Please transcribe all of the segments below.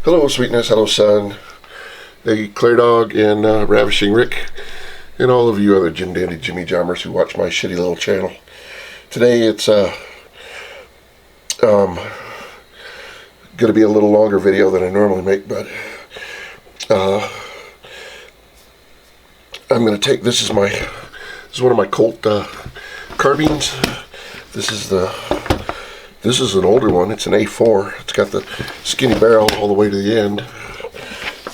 Hello, Sweetness. Hello, Son. The Clear Dog and Ravishing Rick, and all of you other Jim Dandy Jimmy Jommers who watch my shitty little channel. Today it's going to be a little longer video than I normally make, but I'm going to take, this is one of my Colt carbines. This is an older one. It's an A4. It's got the skinny barrel all the way to the end.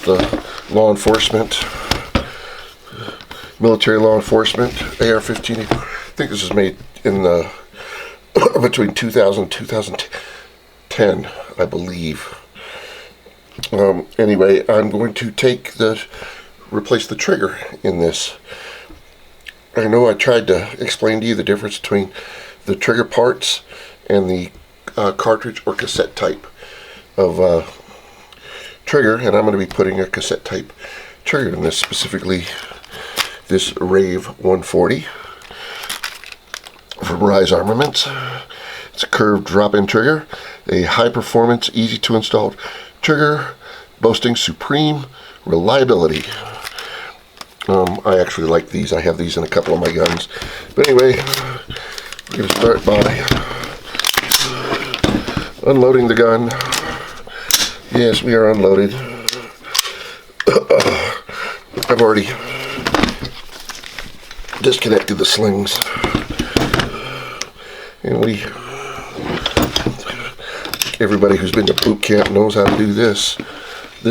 The law enforcement, military law enforcement, AR15. I think this was made in the between 2000 and 2010, I believe. Anyway, I'm going to replace the trigger in this. I know I tried to explain to you the difference between the trigger parts and the cartridge or cassette type of trigger, and I'm going to be putting a cassette type trigger in this, specifically this Rave 140 from Rise Armaments. It's a curved drop-in trigger, a high-performance, easy-to-install trigger boasting supreme reliability. I actually like these. I have these in a couple of my guns. But anyway, we're going to start by unloading the gun. Yes, we are unloaded. I've already disconnected the slings. And everybody who's been to boot camp knows how to do this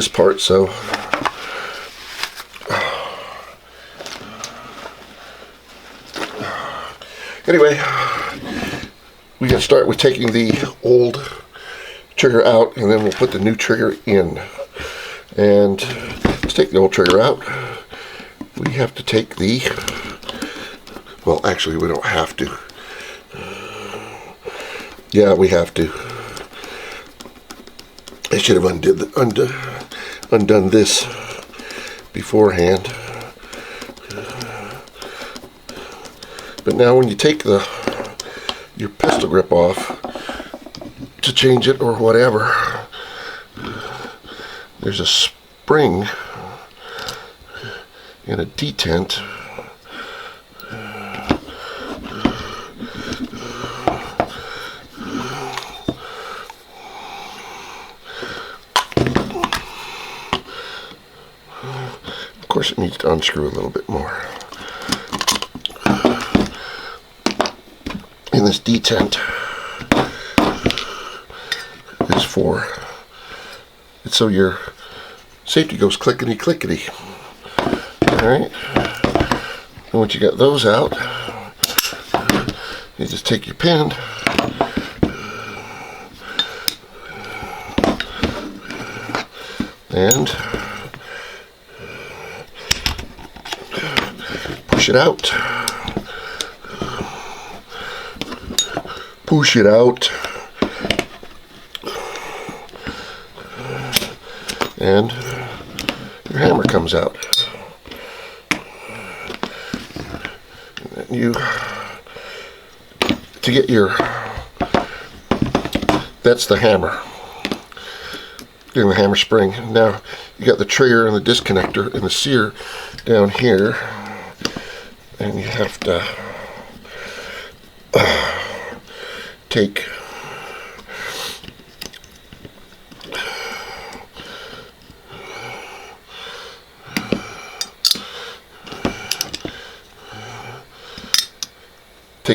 part, so anyway, we gotta start with taking the old trigger out, and then we'll put the new trigger in. And let's take the old trigger out. We have to take well, actually we don't have to. Yeah, we have to. I should have undone this beforehand. But now when you take your pistol grip off to change it or whatever, there's a spring and a detent. Of course it needs to unscrew a little bit more. And this detent is it's so your safety goes clickety clickety. Alright, and once you got those out, you just take your pin and push it out. Push it out, and your hammer comes out. And to get that's the hammer. Getting the hammer spring. Now you got the trigger and the disconnector and the sear down here, and you have to take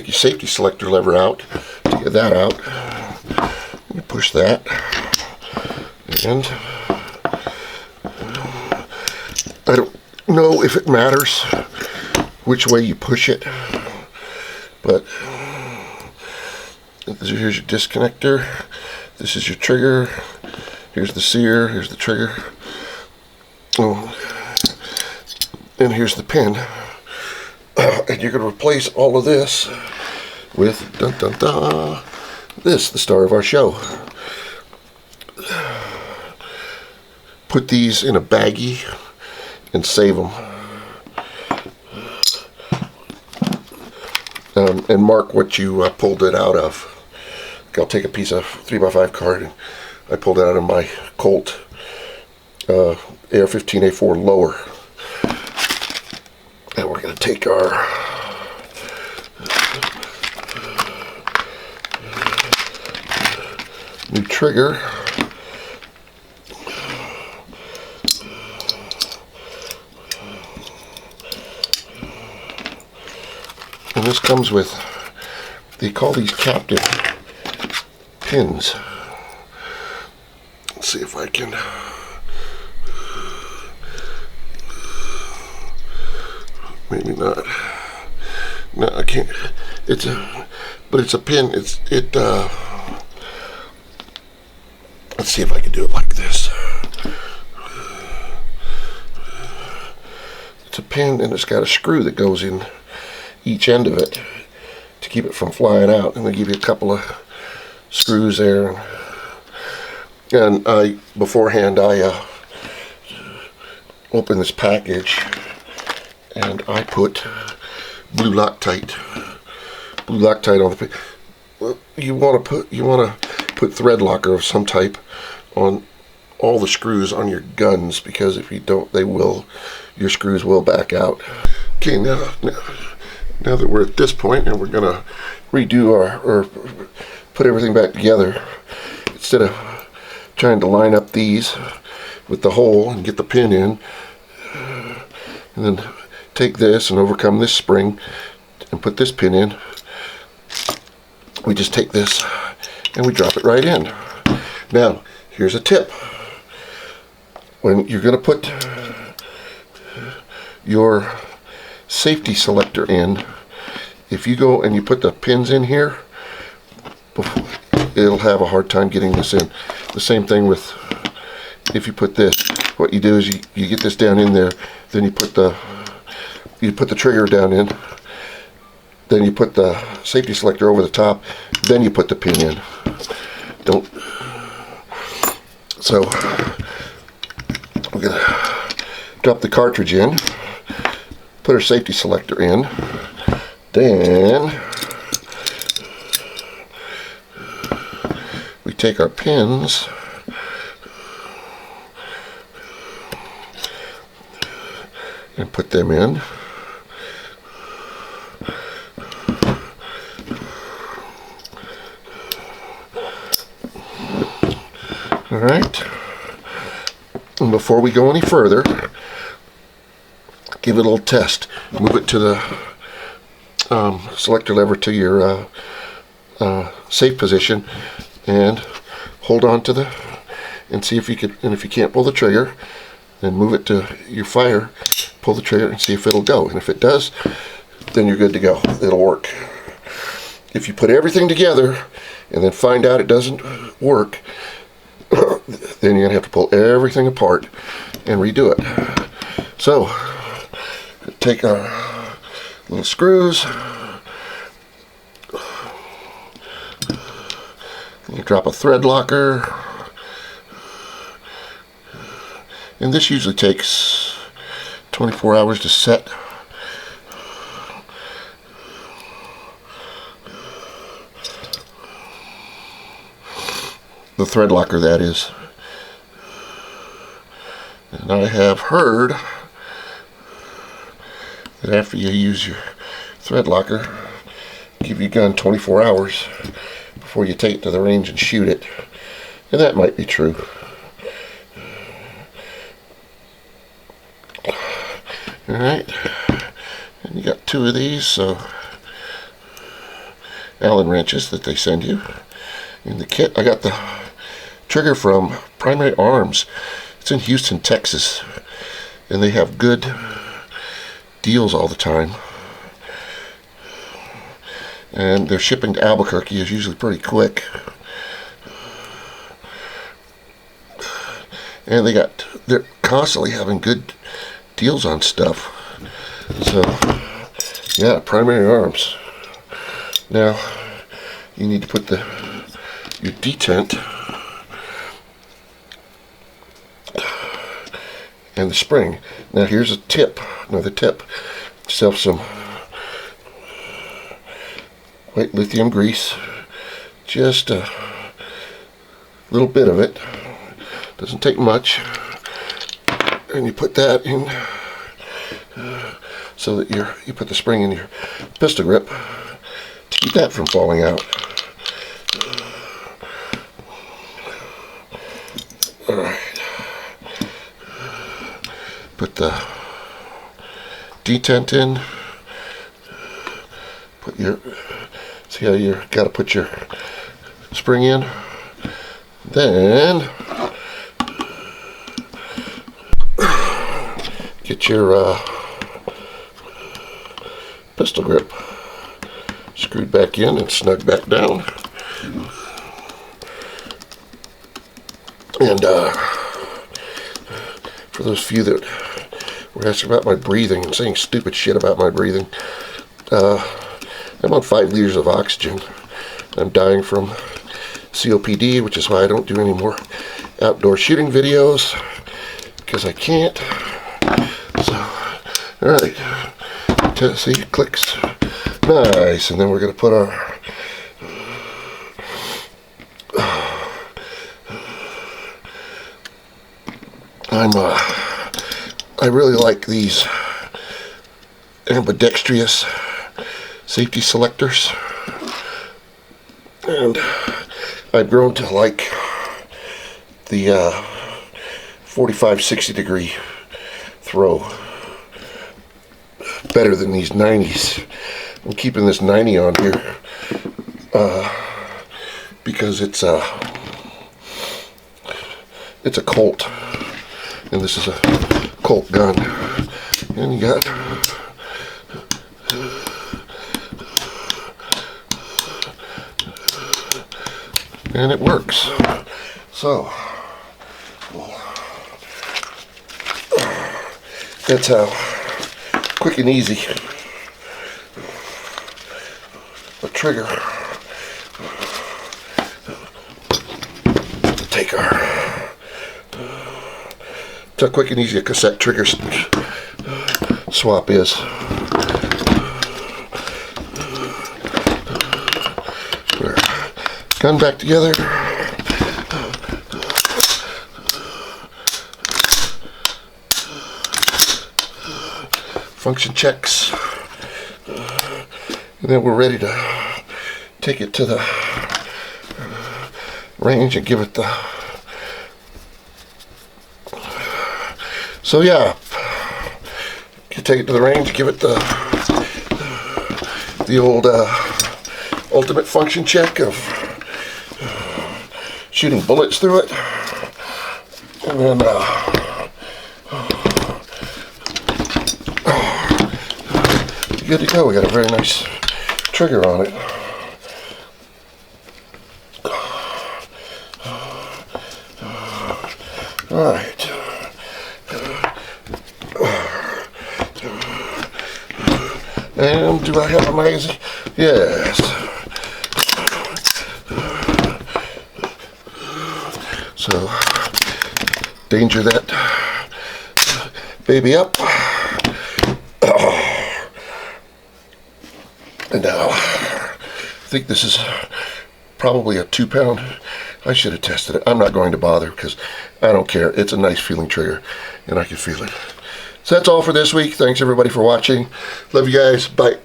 your safety selector lever out. To get that out, you push that, and I don't know if it matters which way you push it, but here's your disconnector, this is your trigger, here's the sear, here's the trigger, and here's the pin. And you're going to replace all of this with this, the star of our show. Put these in a baggie and save them. And mark what you pulled it out of. I'll take a piece of 3x5 card, and I pulled it out of my Colt AR15 A4 lower. And we're going to take our new trigger, and this comes with, they call these captive pins. Let's see if I can, maybe not. No, I can't. It's a, but it's a pin. Let's see if I can do it like this. It's a pin, and it's got a screw that goes in each end of it to keep it from flying out, and they give you a couple of screws there. And beforehand I opened this package, and I put blue Loctite on the pin. Well, you want to put thread locker of some type on all the screws on your guns, because if you don't, your screws will back out. Okay, now that we're at this point, and we're gonna redo or put everything back together, instead of trying to line up these with the hole and get the pin in, and then take this and overcome this spring and put this pin in, we just take this and we drop it right in. Now, here's a tip. When you're going to put your safety selector in, if you go and you put the pins in here, it'll have a hard time getting this in. The same thing with, if you put this, what you do is you get this down in there, then you put the trigger down in, then you put the safety selector over the top, then you put the pin in. So we're gonna drop the cartridge in, put our safety selector in, then we take our pins and put them in. Alright, and before we go any further, give it a little test. Move it to the selector lever to your safe position, and hold on to and see if you can, and if you can't pull the trigger, then move it to your fire, pull the trigger and see if it'll go, and if it does, then you're good to go. It'll work. If you put everything together and then find out it doesn't work, then you're gonna have to pull everything apart and redo it. So take our little screws, you drop a thread locker, and this usually takes 24 hours to set. The thread locker, that is. And I have heard that after you use your thread locker, give your gun 24 hours before you take it to the range and shoot it. And that might be true. Alright, and you got two of these, so Allen wrenches that they send you in the kit. I got the trigger from Primary Arms. It's in Houston, Texas, and they have good deals all the time, and their shipping to Albuquerque is usually pretty quick, and they're constantly having good deals on stuff. So yeah, Primary Arms. Now you need to put your detent and the spring. Now here's a tip, another tip. Yourself some white lithium grease, just a little bit of it, doesn't take much, and you put that in so that you put the spring in your pistol grip to keep that from falling out. Alright. Put the detent in. Put your, see how you got to put your spring in. Then get your pistol grip screwed back in and snug back down. And for those few that were asking about my breathing and saying stupid shit about my breathing, I'm on 5 liters of oxygen. I'm dying from COPD, which is why I don't do any more outdoor shooting videos, because I can't. So, alright. See, it clicks. Nice. And then we're going to put our I really like these ambidextrous safety selectors, and I've grown to like the 45-60 degree throw better than these 90s. I'm keeping this 90 on here because it's a Colt, and this is a Colt gun, and you got and it works. So that's how quick and easy a trigger. Take our, that's how quick and easy a cassette trigger swap is. Put our gun back together. Function checks, and then we're ready to take it to the range and give it the, so yeah, you take it to the range, give it the old ultimate function check of shooting bullets through it, and then good to go. We got a very nice trigger on it. Alright. And do I have a magazine? Yes. So, danger that baby up. And now, I think this is probably a 2-pound. I should have tested it. I'm not going to bother because I don't care. It's a nice feeling trigger, and I can feel it. So that's all for this week. Thanks everybody for watching. Love you guys. Bye.